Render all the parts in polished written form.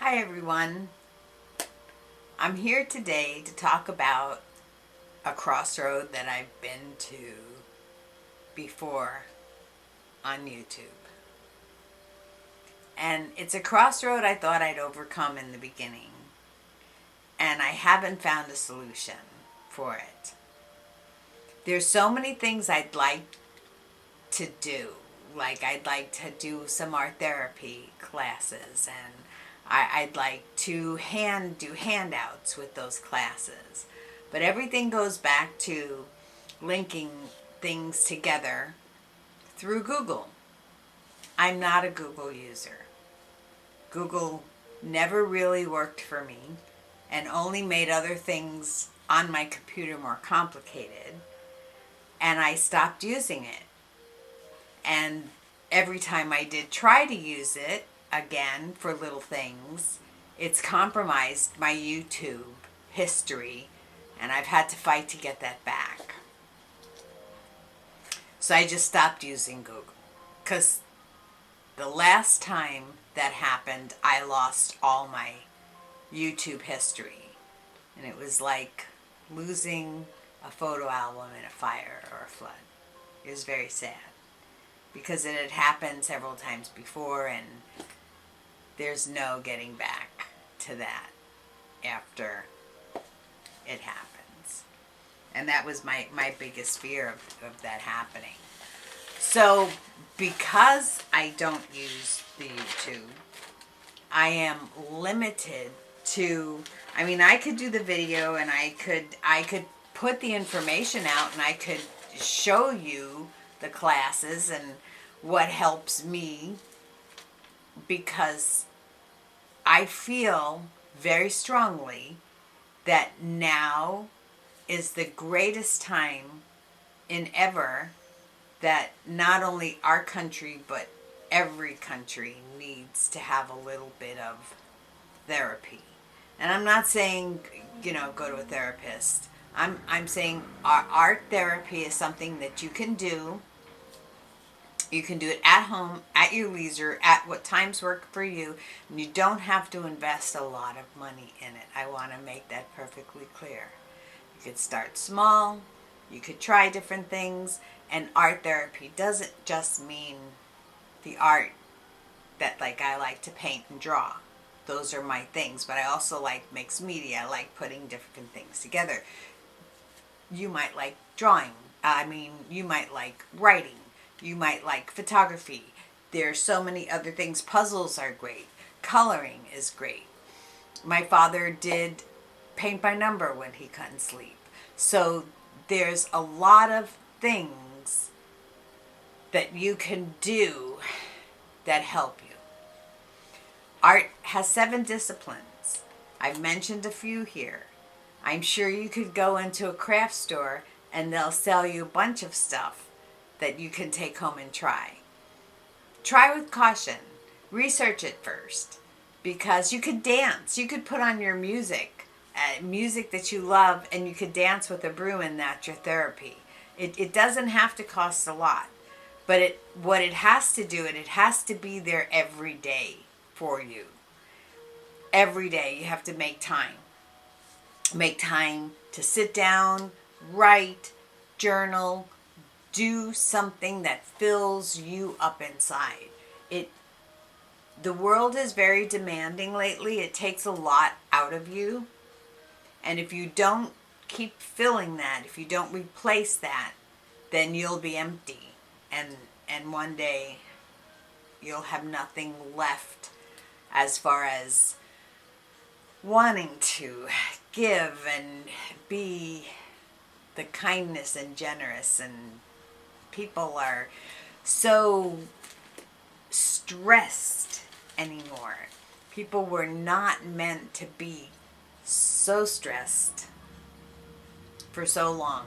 Hi everyone. I'm here today to talk about a crossroad that I've been to before on YouTube. And it's a crossroad I thought I'd overcome in the beginning. And I haven't found a solution for it. There's so many things I'd like to do. Like I'd like to do some art therapy classes, and I'd like to do handouts with those classes. But everything goes back to linking things together through Google. I'm not a Google user. Google never really worked for me and only made other things on my computer more complicated, and I stopped using it. And every time I did try to use it again for little things, it's compromised my YouTube history, and I've had to fight to get that back. So I just stopped using Google because the last time that happened, I lost all my YouTube history, and it was like losing a photo album in a fire or a flood. It was very sad, because it had happened several times before, and there's no getting back to that after it happens. And that was my biggest fear of that happening. So because I don't use the YouTube, I am limited to, I could do the video, and I could put the information out, and I could show you the classes and what helps me, because I feel very strongly that now is the greatest time in ever that not only our country but every country needs to have a little bit of therapy. And I'm not saying, go to a therapist. I'm saying art therapy is something that you can do. You can do it at home, at your leisure, at what times work for you, and you don't have to invest a lot of money in it. I want to make that perfectly clear. You could start small, you could try different things, and art therapy doesn't just mean the art that I like to paint and draw. Those are my things, but I also like mixed media. I like putting different things together. You might like drawing. You might like writing. You might like photography. There's so many other things. Puzzles are great. Coloring is great. My father did paint by number when he couldn't sleep. So there's a lot of things that you can do that help you. Art has 7 disciplines. I've mentioned a few here. I'm sure you could go into a craft store and they'll sell you a bunch of stuff that you can take home and try. Try with caution. Research it first, because you could dance. You could put on your music that you love, and you could dance with a broom, and that's your therapy. It doesn't have to cost a lot, but what it has to do, it has to be there every day for you. Every day you have to make time. Make time to sit down, write, journal, do something that fills you up inside. The world is very demanding lately. It takes a lot out of you. And if you don't keep filling that, if you don't replace that, then you'll be empty. And one day you'll have nothing left as far as wanting to give and be the kindness and generous. And people are so stressed anymore. People were not meant to be so stressed for so long,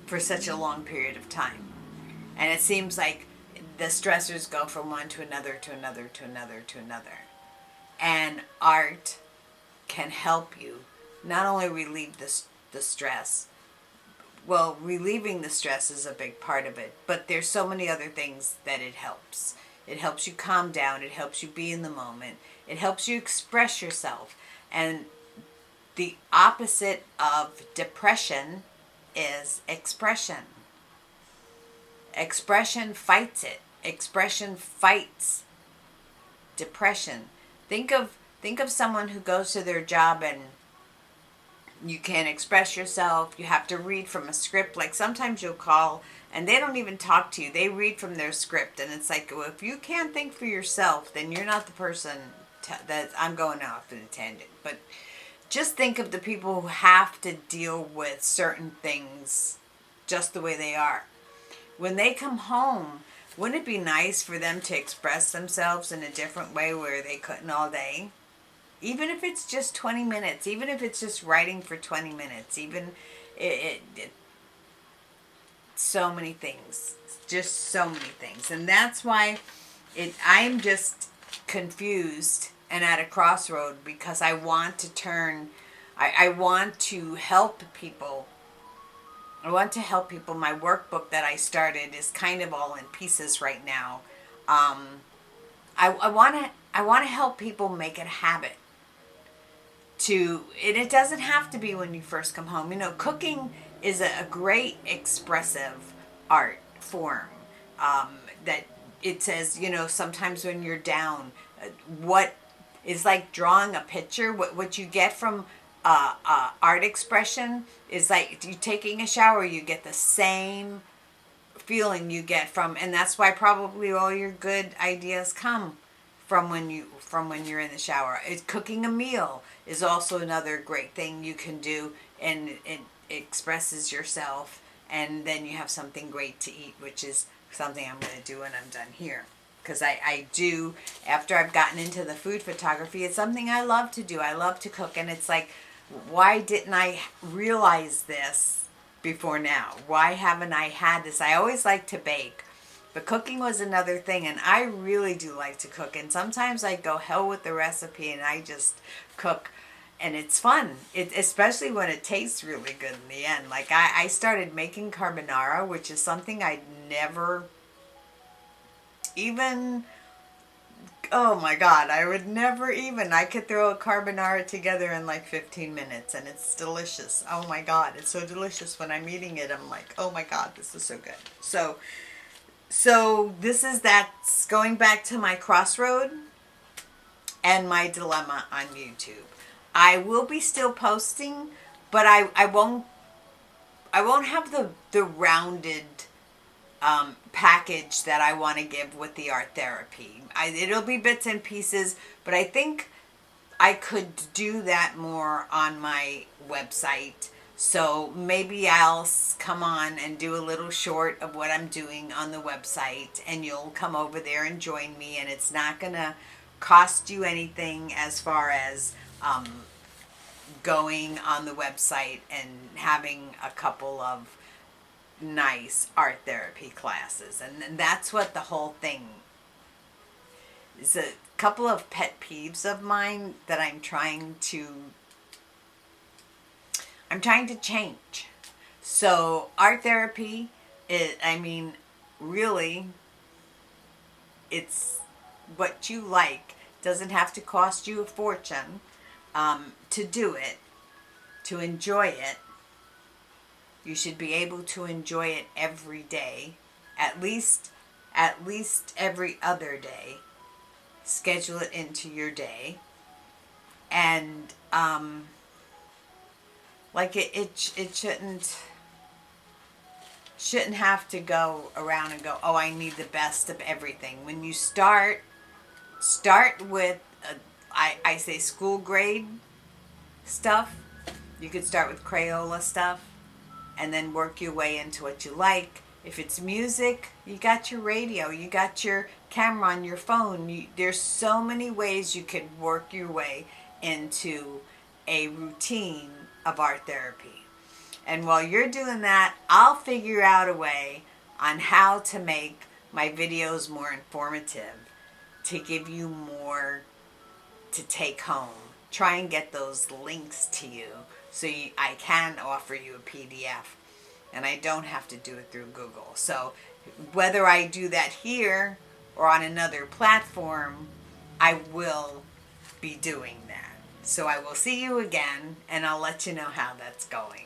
for such a long period of time. And it seems like the stressors go from one to another, to another, to another, to another. And art can help you not only relieve the stress. Well, relieving the stress is a big part of it, but there's so many other things that it helps. It helps you calm down. It helps you be in the moment. It helps you express yourself. And the opposite of depression is expression. Expression fights it. Expression fights depression. Think of someone who goes to their job and you can't express yourself. You have to read from a script. Like sometimes you'll call and they don't even talk to you. They read from their script, and it's like, well, if you can't think for yourself, then you're not the person that I'm going off an tangent. But just think of the people who have to deal with certain things just the way they are. When they come home, wouldn't it be nice for them to express themselves in a different way where they couldn't all day? Even if it's just 20 minutes, even if it's just writing for 20 minutes, even it so many things, just so many things. And that's why I'm just confused and at a crossroad, because I want to turn, I want to help people. I want to help people. My workbook that I started is kind of all in pieces right now. I want to help people make it a habit. And it doesn't have to be when you first come home. You know, cooking is a great expressive art form. That it says, you know, sometimes when you're down, what is like drawing a picture. What you get from art expression is like you taking a shower. You get the same feeling you get from, and that's why probably all your good ideas come from when you're in the shower. Cooking a meal is also another great thing you can do, and it expresses yourself, and then you have something great to eat, which is something I'm going to do when I'm done here. Because I do, after I've gotten into the food photography, it's something I love to do. I love to cook, and it's like, why didn't I realize this before now? Why haven't I had this? I always like to bake, but cooking was another thing, and I really do like to cook. And sometimes I go hell with the recipe, and I just cook, and it's fun. Especially when it tastes really good in the end. Like I started making carbonara, which is something I'd never even... Oh my God, I could throw a carbonara together in like 15 minutes and it's delicious. Oh my God, it's so delicious. When I'm eating it, I'm like, oh my God, this is so good. So that's going back to my crossroad and my dilemma on YouTube. I will be still posting, but I won't have the rounded package that I want to give with the art therapy. It'll be bits and pieces, but I think I could do that more on my website. So maybe I'll come on and do a little short of what I'm doing on the website, and you'll come over there and join me, and it's not going to cost you anything as far as going on the website and having a couple of nice art therapy classes. And that's what the whole thing is. A couple of pet peeves of mine that I'm trying to change. So art therapy really, it's what you like. Doesn't have to cost you a fortune to do it, to enjoy it. You should be able to enjoy it every day, at least every other day. Schedule it into your day, and it shouldn't have to go around and go, oh, I need the best of everything. When you start with I say school grade stuff. You could start with Crayola stuff, and then work your way into what you like. If it's music, you got your radio, you got your camera on your phone. There's so many ways you could work your way into a routine of art therapy. And while you're doing that, I'll figure out a way on how to make my videos more informative, to give you more to take home. Try and get those links to you so I can offer you a PDF, and I don't have to do it through Google. So whether I do that here or on another platform, I will be doing that. So I will see you again, and I'll let you know how that's going.